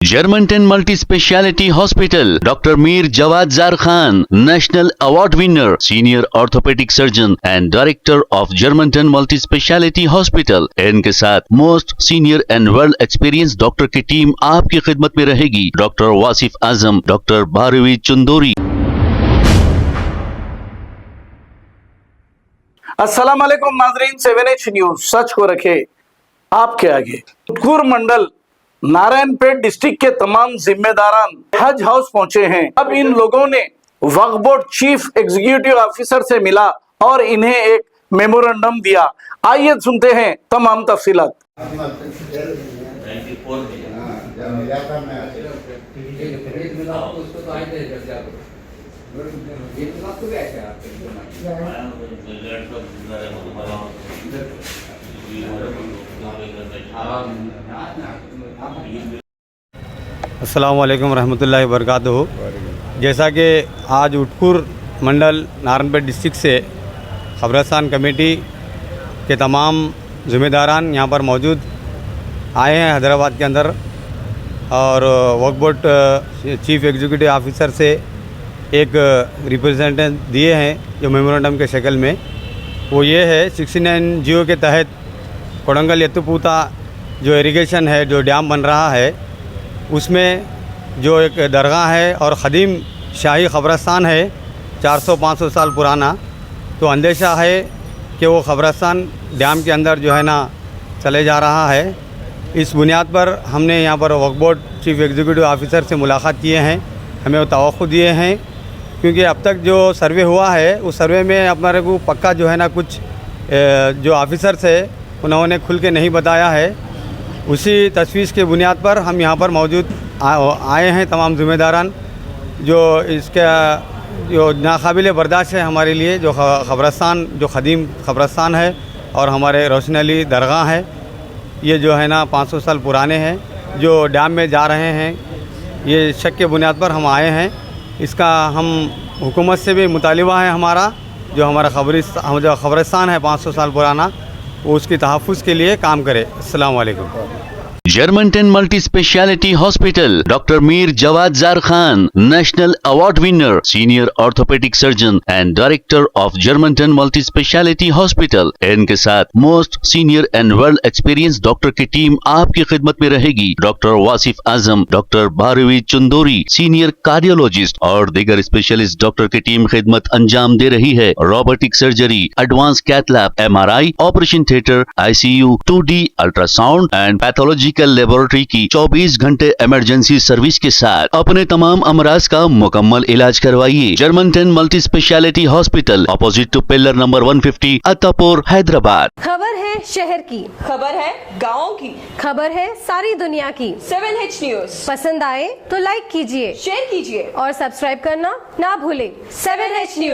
Germantown Multi Speciality Hospital, Dr. Mir Jawad Zar Khan, National Award winner, Senior Orthopedic Surgeon and Director of Germantown Multi Speciality Hospital। इनके साथ most senior and world experience doctor की team आपकी खिदमत में रहेगी। Doctor Wasif Azam, doctor Bharvi Chandori. अस्सलाम वालेकुम नाजरीन, 7H न्यूज सच को रखे आपके आगे। उत्कुर मंडल नारायणपेट डिस्ट्रिक्ट के तमाम जिम्मेदारान हज हाउस पहुंचे हैं। अब इन लोगों ने वक्फ बोर्ड चीफ एग्जीक्यूटिव ऑफिसर से मिला और इन्हें एक मेमोरेंडम दिया। आइए सुनते हैं तमाम तफसीलात। अस्सलाम वालेकुम रहमतुल्लाहि व बरकातुहू। जैसा कि आज उत्कुर मंडल नारायणपेट डिस्ट्रिक्ट से खबरस्तान कमेटी के तमाम ज़िम्मेदारान यहाँ पर मौजूद आए हैं हैदराबाद के अंदर, और वक्फ बोर्ड चीफ एग्जीक्यूटिव ऑफिसर से एक रिप्रेजेंटेशन दिए हैं जो मेमोरेंडम के शक्ल में। वो ये है 69 जियो के तहत कोडंगल यत्तुपूता जो इरिगेशन है, जो डैम बन रहा है, उसमें जो एक दरगाह है और ख़दीम शाही ख़बरस्तान है 400-500 साल पुराना, तो अंदेशा है कि वो ख़बरस्तान डैम के अंदर जो है ना चले जा रहा है। इस बुनियाद पर हमने यहाँ पर वक्फ बोर्ड चीफ एग्जीक्यूटिव ऑफिसर से मुलाकात किए हैं, हमें वो तवक्कुह दिए हैं, क्योंकि अब तक जो सर्वे हुआ है उस सर्वे में हमारे को पक्का जो है ना कुछ जो ऑफिसर्स है उन्होंने खुल के नहीं बताया है। उसी तशवीश के बुनियाद पर हम यहाँ पर मौजूद आए हैं तमाम ज़िम्मेदारान, जो इसका जो नाकाबिल बर्दाश्त है हमारे लिए, जो ख़बरस्तान जो ख़दीम ख़बरस्तान है और हमारे रोशन अली दरगाह है, ये जो है ना 500 साल पुराने हैं, जो डैम में जा रहे हैं। ये शक के बुनियाद पर हम आए हैं। इसका हम हुकूमत से भी मुतालिबा है हमारा, जो हमारा जो ख़बरस्तान है 500 साल पुराना, वो उसकी तहफ़्फ़ुज़ के लिए काम करे। अस्सलाम वालेकुम। Germantown Multi Speciality Hospital, Dr. Mir Jawad Zar Khan, National Award winner, Senior Orthopedic Surgeon and Director of Germantown Multi Speciality Hospital। इनके साथ most senior and world experience doctor की टीम आपकी खिदमत में रहेगी। Doctor Wasif Azam, doctor Bharvi Chandori, senior cardiologist और दीगर specialist doctor की टीम खिदमत अंजाम दे रही है। Robotic surgery, advance cath lab, MRI, operation theatre, ICU, 2D ultrasound and pathological laboratory की 24 घंटे इमरजेंसी सर्विस के साथ अपने तमाम अमराज का मुकम्मल इलाज करवाइए। Germanton multi speciality hospital, opposite to pillar number 150, Attapur, Hyderabad. खबर है शहर की, खबर है गाँव की, खबर है सारी दुनिया की। 7H न्यूज पसंद आए तो लाइक कीजिए, शेयर कीजिए और सब्सक्राइब करना ना भूले। 7H news.